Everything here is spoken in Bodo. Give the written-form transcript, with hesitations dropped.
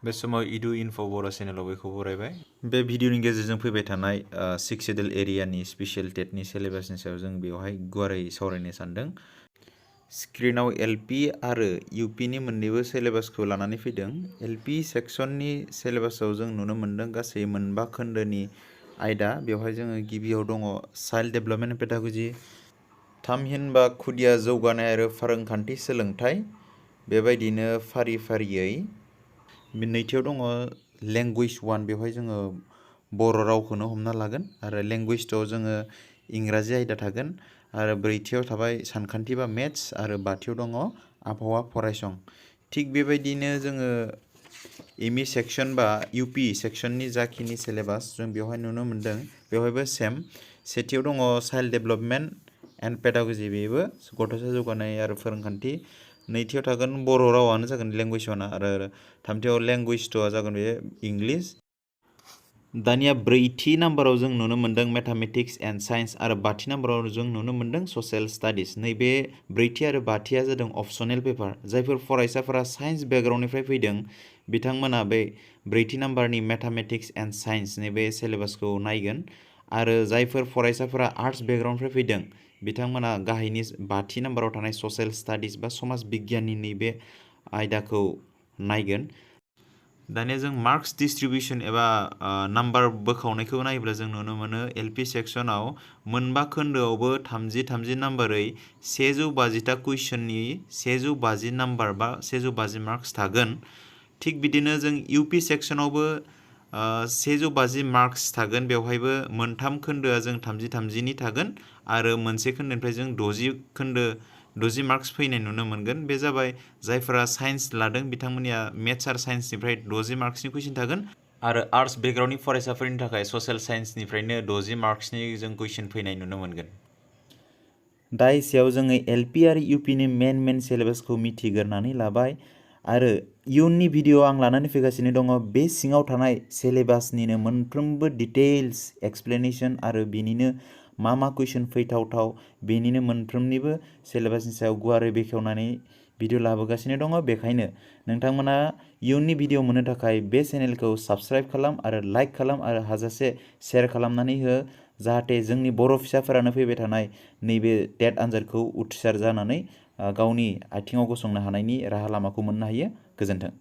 बे समाव इडु इनफो बर' चेनेलाव बयखौबो बरायबाय। बे भिडिअनि गेजेरजों फैबाय थानाय 6 शेड्युल एरियानि स्पेशल टेटनि सिलेबासनि सायाव जों बेवहाय गुवारै सावरायनो सानदों। स्क्रिनाव एलपि आरो इउपिनि मोन्नैबो सिलेबासखौ लानानै फैदों। एलपि सेक्सननि सिलेबासाव जों नुनो मोन्दों गासै मोनबा खोन्दोनि आयदा। बेवहाय जोङो गिबियाव दङ चाइल्ड डेभेलपमेन्ट पेडागजि, थामहिनबा खुदिया जौगानाय आरो फोरोंखान्थि सोलोंथाइ। बेबायदिनो फारि फारियै नैथियाव दङ लेंगुवेज 1, बेवहाय जोङो बर' रावखौनो हमना लागोन आरो लेंगुवेज 2 जोङो इंराजि आयदा थागोन आरो ब्रैथियाव थाबाय सानखान्थि बा मेथ्स आरो बाथियाव दङ आबहावा फरायसं। थिग बेबायदिनो जोङो एमइ सेक्सन बा इउपि सेक्सननि जाखिनि सिलेबास जों बेवहाय नुनो मोन्दों बेवहायबो सेम। सेथियाव दङ चाइल्ड डेभेलपमेन्ट एन्ड पेडागजि, बेबो गथ'सा जौगानाय आरो फोरोंखान्थि। नैथियाव थागोन बर' रावानो जागोन लेंगुवेज 1 आरो थामथियाव लेंगुवेज 2 जागोन बे इंलिस। दानिया ब्रैथि नाम्बाराव जों नुनो मोन्दों मेथामेटिक्स एन्ड साइन्स आरो बाथि नाम्बाराव जों नुनो मोन्दों ससियेल स्टाडिज। नैबे ब्रैथि आरो बाथिया जादों अपसनेल पेपार। जायफोर फरायसाफोरा साइन्स बेकग्राउन्डनिफ्राय फैदों बिथांमोना बे ब्रैथि नाम्बारनि मेथामेटिक्स एन्ड साइन्स नैबे सिलेबासखौ नायगोन आरो जायफोर फरायसाफोरा आर्ट्स बेकग्राउन्डनिफ्राय फैदों बिथांमोना गाहायनि बाथि नाम्बाराव थानाय ससियेल स्टाडिज बा समाज बिगियाननि नैबे आयदाखौ नायगोन। दानिया जों मार्क्स डिस्ट्रिबिउसन एबा नाम्बार बोखावनायखौ नायोब्ला जों नुनो मोनो एलपि सेक्सनाव मोनबा खोन्दोआवबो 30 नाम्बारै 150टा कुइसननि 150 नाम्बार बा 150 मार्क्स थागोन। थिग बिदिनो जों इउपि सेक्सनावबो 150 मार्क्स थागोन। बेवहायबो मोनथाम खोन्दोआ जों 30-30नि थागोन आरो मोनसे खोन्दोनिफ्राय जों 60 मार्क्स फैनाय नुनो मोनगोन। बे जाबाय जायफोरा साइन्स लादों बिथांमोननिया मेथ्स आरो साइन्सनिफ्राय 60 मार्क्सनि कुइसन थागोन आरो आर्ट्स बेकग्राउन्डनि फरायसाफोरनि थाखाय ससियेल साइन्सनिफ्रायनो 60 मार्क्सनि जों कुइसन फैनाय नुनो मोनगोन। दा एसेयाव जोङो एलपि आरो इउपिनि मेन सिलेबासखौ मिथिग्रोनानै लाबाय आरो इयुननि भिडिअ आं लानानै फैगासिनो दङ बे सिङाव थानाय सिलेबासनिनो मोनफ्रोमबो डिटेल्स एक्सप्लेनेसन आरो बिनिनो मा कुइसन फैथावथाव बेनिनो मोनफ्रोमनिबो सिलेबासनि सायाव गुवारै बेखेवनानै भिडिअ लाबोगासिनो दङ। बेखायनो नोंथांमोना इयुननि भिडिअ मोननो थाखाय बे चेनेलखौ साबस्क्राइब खालाम आरो लाइक खालाम आरो हाजासे शेयार खालामनानै हो जाहाथे जोंनि बर' फिसाफोरानो फैबाय थानाय नैबे टेट आनजादखौ उथ्रिसार जानानै गावनि आथिङाव गसंनो हानायनि राहा लामाखौ मोननो हायो। गोजोन्थों।